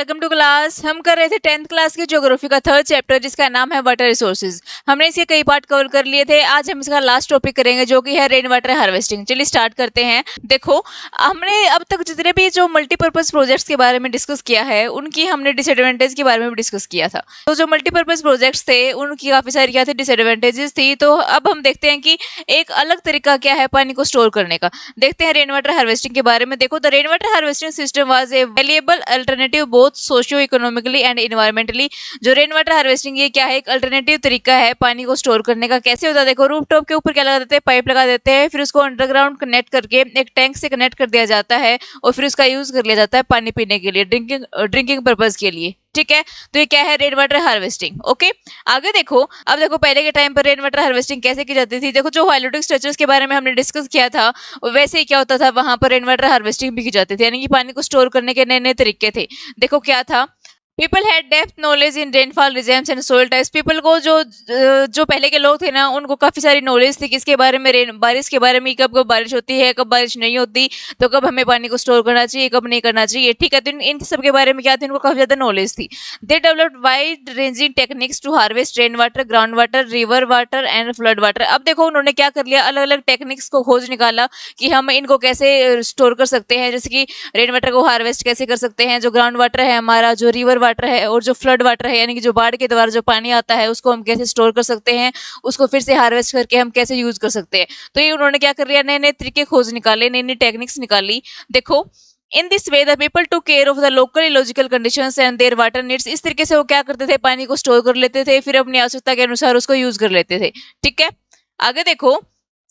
Welcome to class. हम कर रहे थे 10th क्लास की ज्योग्राफी का थर्ड चैप्टर जिसका नाम है वाटर रिसोर्सेज। हमने इसके कई पार्ट कवर कर लिए थे। आज हम इसका लास्ट टॉपिक करेंगे जो कि है रेन वाटर हार्वेस्टिंग। चलिए स्टार्ट करते हैं। देखो, हमने अब तक जितने भी जो मल्टीपर्पज प्रोजेक्ट्स के बारे में डिस्कस किया है उनकी हमने डिसएडवांटेज के बारे में भी डिस्कस किया था। तो जो मल्टीपर्पज प्रोजेक्ट्स थे उनकी काफी सारी क्या थी, डिसएडवांटेजेस थी। तो अब हम देखते हैं कि एक अलग तरीका क्या है पानी को स्टोर करने का। देखते हैं रेन वाटर हार्वेस्टिंग के बारे में। देखो, the rain water harvesting system was a valuable alternative both socio economically and environmentally. जो रेन वाटर हार्वेस्टिंग ये क्या है, एक अल्टरनेटिव तरीका है पानी को स्टोर करने का। कैसे होता है, देखो रूफटॉप के ऊपर क्या लगा देते हैं, पाइप लगा देते हैं, फिर उसको अंडरग्राउंड कनेक्ट करके एक टैंक से कनेक्ट कर दिया जाता है और फिर उसका यूज कर लिया जाता है पानी पीने के लिए, ड्रिंकिंग पर्पज के लिए। ठीक है, तो ये क्या है, रेन वाटर हार्वेस्टिंग। ओके, आगे देखो। अब देखो, पहले के टाइम पर रेन वाटर हार्वेस्टिंग कैसे की जाती थी। देखो, जो हाइड्रोलिक स्ट्रक्चर्स के बारे में हमने डिस्कस किया था वैसे ही क्या होता था, वहां पर रेन वाटर हार्वेस्टिंग भी की जाती थी, यानी कि पानी को स्टोर करने के नए नए तरीके थे। देखो क्या था, people had depth knowledge in rainfall regimes and soil types. People को जो पहले के लोग थे ना, उनको काफी सारी नॉलेज थी किसके बारे में, बारिश के बारे में, कब कब बारिश होती है, कब बारिश नहीं होती, तो कब हमें पानी को स्टोर करना चाहिए, कब नहीं करना चाहिए। ठीक है, तो इन सब के बारे में क्या थी, उनको काफी ज्यादा नॉलेज थी। They developed wide ranging techniques to harvest rain water, ground water, river water and flood water. अब देखो, उन्होंने क्या कर लिया, अलग अलग टेक्निक्स को खोज निकाला कि हम इनको कैसे स्टोर कर सकते हैं। जैसे कि रेन वाटर को हार्वेस्ट कैसे कर सकते हैं, जो ग्राउंड वाटर है हमारा, जो रिवर वाटर है और जो फ्लड वाटर है, यानी कि जो बाढ़ के द्वारा जो पानी आता है उसको हम कैसे स्टोर कर सकते हैं, उसको फिर से हार्वेस्ट करके हम कैसे यूज कर सकते हैं। तो ये उन्होंने क्या कर लिया, नए नए तरीके खोज निकाले, नई नई टेक्निक्स निकाली। देखो, in this way the people to care of the local ecological conditions and their water needs. इस तरीके से वो क्या करते थे, पानी को स्टोर कर लेते थे, फिर अपनी आवश्यकता के अनुसार उसको यूज कर लेते थे। ठीक है, आगे देखो।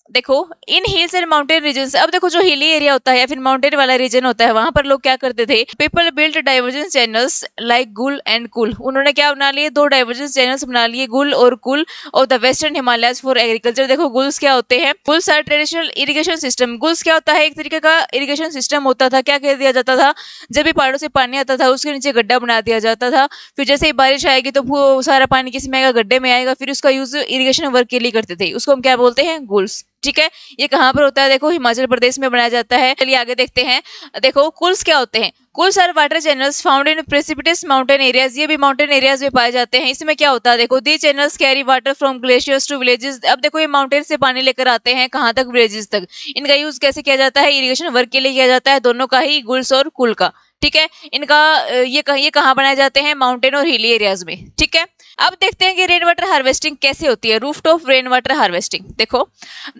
देखो, इन हिल्स एंड माउंटेन रीजन। अब देखो, जो हिली एरिया होता है या फिर माउंटेन वाला रीजन होता है, वहां पर लोग क्या करते थे, people built diversion channels like गुल एंड कुल। उन्होंने क्या बना लिए, दो डाइवर्जन चैनल्स बना लिए, गुल और कुल of the western Himalayas for agriculture. देखो, गुल्स क्या होते हैं, Gul's are traditional irrigation system. Gul's क्या होता है, एक तरीके का इरिगेशन सिस्टम होता था। क्या कर दिया जाता था, जब भी पहाड़ों से पानी आता था उसके नीचे गड्ढा बना दिया जाता था, फिर जैसे ही बारिश आएगी तो वो सारा पानी किस में आएगा, गड्ढे में आएगा, फिर उसका यूज इरिगेशन वर्क के लिए करते थे। उसको हम क्या बोलते हैं, गुल्स। ठीक है, ये कहाँ पर होता है, देखो हिमाचल प्रदेश में बनाया जाता है। चलिए आगे देखते हैं। देखो, कुल्स क्या होते हैं, kuls are water channels found in precipitous mountain areas. ये भी माउंटेन एरियाज में पाए जाते हैं। इसमें क्या होता है, देखो, the channels carry water from glaciers to villages. अब देखो, ये माउंटेन से पानी लेकर आते हैं कहाँ तक, विलेजेस तक। इनका यूज कैसे किया जाता है, इरिगेशन वर्क के लिए किया जाता है, दोनों का ही, गुल्स और कुल का। ठीक है, इनका ये कहाँ बनाए जाते हैं, माउंटेन और हिली एरियाज में। ठीक है, अब देखते हैं कि रेन वाटर हार्वेस्टिंग कैसे होती है, रूफटॉप रेन वाटर हार्वेस्टिंग। देखो,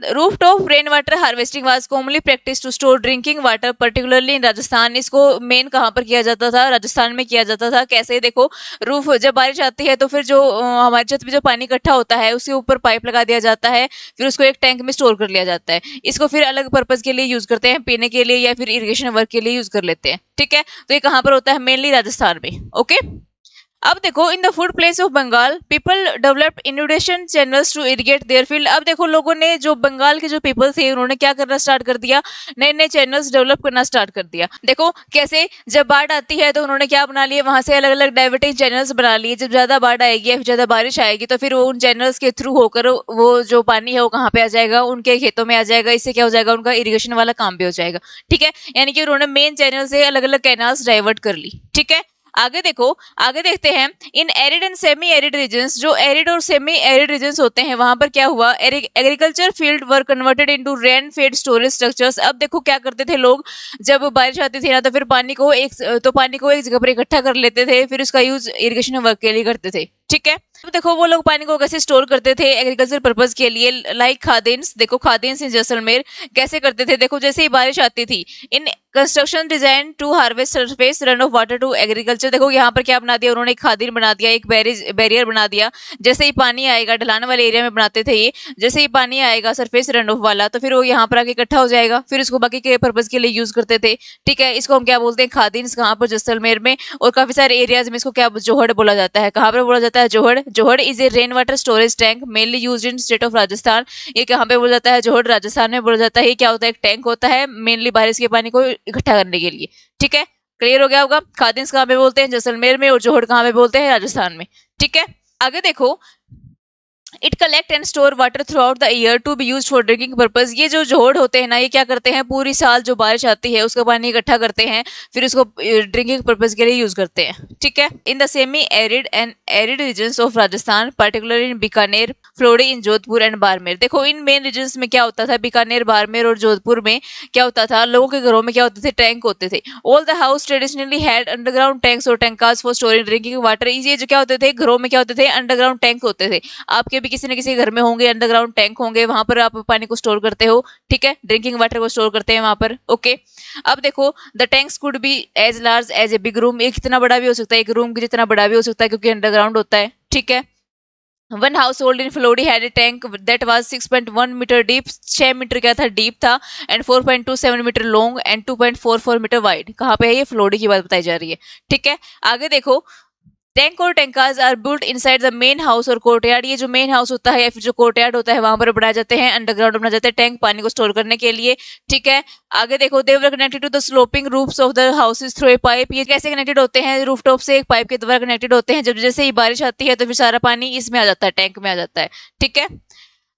rooftop rain water harvesting was commonly practice to store drinking water particularly in Rajasthan. इसको मेन कहाँ पर किया जाता था, राजस्थान में किया जाता था। कैसे, देखो, रूफ जब बारिश आती है तो फिर जो हमारी छत पे जो पानी इकट्ठा होता है उसके ऊपर पाइप लगा दिया जाता है, फिर उसको एक टैंक में स्टोर कर लिया जाता है। इसको फिर अलग पर्पज के लिए यूज करते हैं, पीने के लिए या फिर इरिगेशन वर्क के लिए यूज कर लेते हैं। ठीक है, तो ये कहाँ पर होता है, मेनली राजस्थान में। ओके, अब देखो, in the flood plains of Bengal people developed inundation channels to irrigate their field. अब देखो, लोगों ने, जो बंगाल के जो पीपल थे, उन्होंने क्या करना स्टार्ट कर दिया, नए नए चैनल्स डेवलप करना स्टार्ट कर दिया। देखो कैसे, जब बाढ़ आती है तो उन्होंने क्या बना लिए, वहां से अलग अलग डाइवर्टिंग चैनल्स बना लिए। जब ज्यादा बाढ़ आएगी या फिर ज्यादा बारिश आएगी तो फिर वो उन चैनल्स के थ्रू होकर वो जो पानी है वो कहाँ पे आ जाएगा, उनके खेतों में आ जाएगा। इससे क्या हो जाएगा, उनका इरिगेशन वाला काम भी हो जाएगा। ठीक है, यानी कि उन्होंने मेन चैनल से अलग अलग कैनाल्स डाइवर्ट कर ली। ठीक है, आगे देखो, आगे देखते हैं। In arid and semi arid regions, जो एरिड और सेमी एरिड रीजन्स होते हैं वहां पर क्या हुआ, agriculture field were converted into rain fed storage structures. अब देखो क्या करते थे लोग, जब बारिश आती थी ना तो फिर पानी को एक जगह पर इकट्ठा कर लेते थे, फिर उसका यूज इरिगेशन वर्क के लिए करते थे। ठीक है, अब देखो, वो लोग पानी को कैसे स्टोर करते थे एग्रीकल्चर पर्पज के लिए, लाइक खादेन्स। देखो, खादेन्स इन जैसलमेर कैसे करते थे, देखो, जैसे ही बारिश आती थी, in construction design to harvest surface run off water to agriculture. देखो, यहाँ पर क्या बना दिया उन्होंने, एक खादिन बना दिया, एक बैरियर बना दिया। जैसे ही पानी आएगा, ढलान वाले एरिया में बनाते थे ये, जैसे ही पानी आएगा सरफेस रन ऑफ वाला तो फिर वो यहाँ पर आके इकट्ठा हो जाएगा, फिर उसको बाकी के पर्पज के लिए यूज करते थे। ठीक है, इसको हम क्या बोलते हैं, खादिन। कहाँ पर, जैसलमेर में और काफी सारे एरियाज में इसको क्या, जोहड़ बोला जाता है। कहाँ पर बोला जाता है, johad. Johad is a rain water storage tank mainly used in state of Rajasthan. ये कहाँ पे बोला जाता है, जोहड़, राजस्थान में बोला जाता है। ये क्या होता है, एक टैंक होता है मेनली बारिश के पानी को इकट्ठा करने के लिए। ठीक है, क्लियर हो गया होगा। खादिन्स कहाँ पे बोलते हैं, जैसलमेर में, और जोहड़ कहाँ पे बोलते हैं, राजस्थान में। ठीक है, आगे देखो, it collect and store water throughout the year to be use for drinking purpose. ये जो जोड़ होते हैं ना, ये क्या करते हैं, पूरी साल जो बारिश आती है उसका पानी इकट्ठा करते हैं, फिर उसको ड्रिंकिंग पर्पज के लिए यूज करते हैं। ठीक है। In the semi arid and arid regions of Rajasthan, particularly in Bikaner, Phalodi, in Jodhpur and Barmer. देखो इन मेन रीजन्स में क्या होता था, बीकानेर, बाड़मेर और जोधपुर में क्या होता था, लोगों के घरों में क्या होते थे, टैंक होते थे। All the house traditionally had underground tanks और टैंकार्स फॉर स्टोरिंग ड्रिंकिंग वाटर। ये जो क्या होते थे, घरों में क्या होते थे, अंडरग्राउंड टैंक होते थे। आपके भी किसी न किसी घर में होंगे अंडरग्राउंड टैंक होंगे, वहां पर आप पानी को स्टोर करते हो। ठीक है, ड्रिंकिंग वाटर को स्टोर करते हैं वहां पर। ओके, अब देखो the tanks could be as large as a big room. एक कितना बड़ा भी हो सकता है, एक रूम की जितना बड़ा भी हो सकता है, क्योंकि अंडरग्राउंड होता है। ठीक है। One household in Phalodi had a tank that was 6.1 metre deep, 6 metre क्या था, डीप था, and 4.27 metre long and 2.44 metre wide. कहाँ पे है ये, फ्लोडी की बात बताई जा रही है। ठीक है, आगे देखो, टैंक और tankas are built inside the main house और कोर्टयार्ड। ये जो मेन हाउस होता है या फिर जो कोर्टयार्ड होता है वहां पर बनाए जाते हैं, अंडरग्राउंड बनाए जाते हैं टैंक पानी को स्टोर करने के लिए। ठीक है, आगे देखो, they were connected to the sloping roofs of the houses through a pipe. ये कैसे कनेक्टेड होते हैं, रूफटॉप से एक पाइप के द्वारा कनेक्टेड होते हैं। जब जैसे ही बारिश आती है तो फिर सारा पानी इसमें आ जाता है, टैंक में आ जाता है। ठीक है।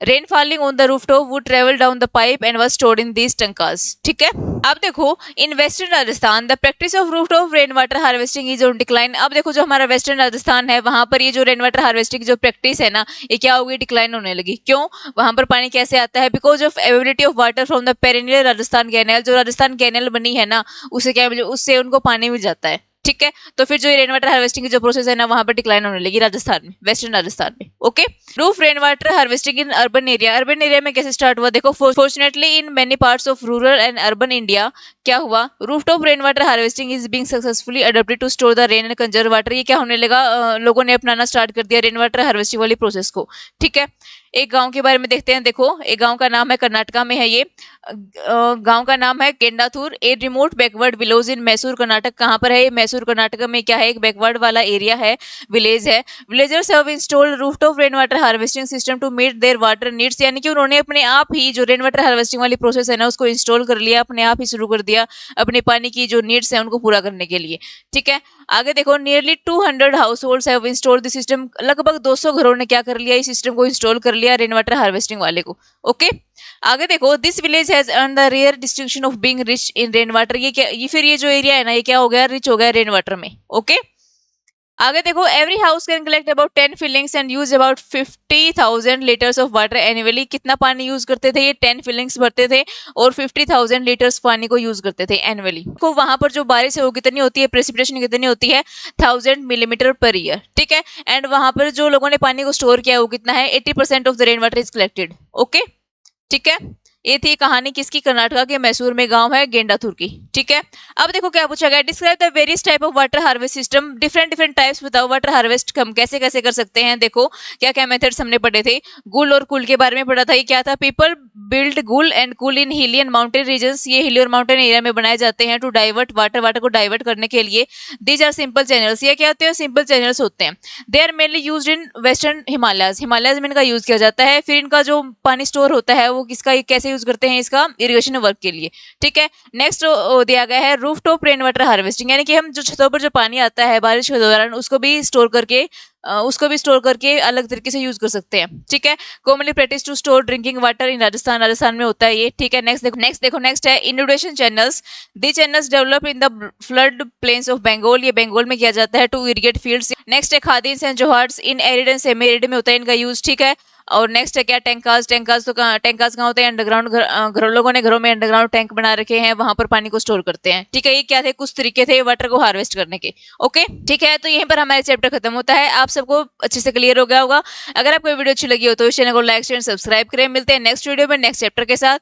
Rain falling on the rooftop would travel down the pipe and was stored in these tankas. ठीक है। अब देखो, in western Rajasthan the practice of rooftop rain water harvesting is on decline. अब देखो, जो हमारा वेस्टर्न राजस्थान है वहां पर ये जो रेन वाटर हार्वेस्टिंग जो प्रैक्टिस है ना, ये क्या होगी, डिक्लाइन होने लगी। क्यों, वहां पर पानी कैसे आता है, because of availability of water from the perennial Rajasthan canal. जो राजस्थान कैनल बनी है ना, उससे क्या, उससे उनको पानी मिल जाता है। ठीक है, तो फिर जो रेन वाटर हार्वेस्टिंग की जो प्रोसेस है ना, वहां पर डिक्लाइन होने लगी राजस्थान में, वेस्टर्न राजस्थान में। Okay, roof rain water harvesting in urban area. Urban area में कैसे स्टार्ट हुआ, देखो, fortunately in many parts of rural and urban India क्या हुआ, rooftop rain water harvesting is being successfully adopted to store the rain and conserve water. ये क्या होने लगा, लोगों ने अपनाना स्टार्ट कर दिया रेन वाटर हार्वेस्टिंग वाली प्रोसेस को। ठीक है, एक गांव के बारे में देखते हैं। देखो, एक गांव का नाम है, कर्नाटका में है ये, गांव का नाम है Kendathur, a remote backward village in Mysore Karnataka. कहाँ पर है ये, मैसूर कर्नाटक में। क्या है, एक बैकवर्ड वाला एरिया है, विलेज है। Villagers have installed rooftop rain water harvesting system to meet their water needs. यानी कि उन्होंने अपने आप ही जो रेन वाटर हार्वेस्टिंग वाली प्रोसेस है ना, उसको इंस्टॉल कर लिया, अपने आप ही शुरू कर दिया अपने पानी की जो नीड्स है उनको पूरा करने के लिए। ठीक है, आगे देखो, nearly 200 house holds have installed the system. लगभग 200 घरों ने क्या कर लिया, इस सिस्टम को इंस्टॉल कर लिया, रेन वाटर हार्वेस्टिंग वाले को। ओके, आगे देखो, this village has earn the rare distinction of being rich in rain water. ये क्या, ये फिर ये जो एरिया है ना, ये क्या हो गया, रिच हो गया रेन वाटर में। ओके, आगे देखो, every house can collect about 10 fillings and use about 50,000 litres of water annually. कितना पानी यूज करते थे, ये 10 फिलिंग्स भरते थे और 50,000 लीटर्स पानी को यूज करते थे एनुअली। तो वहां पर जो बारिश है वो कितनी होती है, प्रेसिपिटेशन कितनी होती है, 1000 मिलीमीटर पर ईयर। ठीक है, एंड वहां पर जो लोगों ने पानी को स्टोर किया है वो कितना है, 80% of the rain water is collected. Okay, ठीक है, ये थी कहानी किसकी, कर्नाटका के मैसूर में गांव है गेंडाथुर की। ठीक है, अब देखो क्या पूछा गया, describe the various type of water harvest system. Different different types बताओ वाटर हार्वेस्ट हम कैसे कैसे कर सकते हैं। देखो क्या क्या मेथड्स हमने पढ़े थे, गुल और कुल के बारे में पढ़ा था। ये क्या था, पीपल बिल्ड गुल एंड कुल इन हिली एंड माउंटेन रीजन्स। ये हिली और माउंटेन एरिया में बनाए जाते हैं टू डाइवर्ट वाटर, वाटर को डाइवर्ट करने के लिए। These are simple channels. ये क्या होते हैं, सिंपल चैनल्स होते हैं। They are mainly used in western Himalayas. Himalayas में इनका यूज किया जाता है। फिर इनका जो पानी स्टोर होता है वो किसका, कैसे यूज करते हैं, इसका इरिगेशन वर्क के लिए। ठीक है, नेक्स्ट दिया गया है रूफटॉप रेन वाटर हार्वेस्टिंग। यानी कि हम जो छतों पर जो पानी आता है बारिश के दौरान उसको भी स्टोर करके अलग तरीके से यूज कर सकते हैं। ठीक है, commonly practice to store drinking water in Rajasthan में होता है ये। ठीक है, नेक्स्ट है innovation channels. The channels develop in the flood plains of Bengal. ये बंगाल में किया जाता है टू इरिगेट फील्ड्स। नेक्स्ट है khadins and johads in arid and semi arid में होता है इनका यूज। ठीक है, और नेक्स्ट है क्या, टैंकार्स। टैंकार्स कहाँ होते हैं, अंडरग्राउंड। घर लोगों ने घरों में अंडरग्राउंड टैंक बना रखे हैं, वहां पर पानी को स्टोर करते हैं। ठीक है, ये क्या थे, कुछ तरीके थे वाटर को हार्वेस्ट करने के। ओके, ठीक है, तो यहीं पर हमारा चैप्टर खत्म होता है। आप सबको अच्छे से क्लियर हो गया होगा। अगर आपको वीडियो अच्छी लगी हो तो इस चैनल को लाइक शेयर सब्सक्राइब करें। मिलते हैं नेक्स्ट वीडियो में नेक्स्ट चैप्टर के साथ।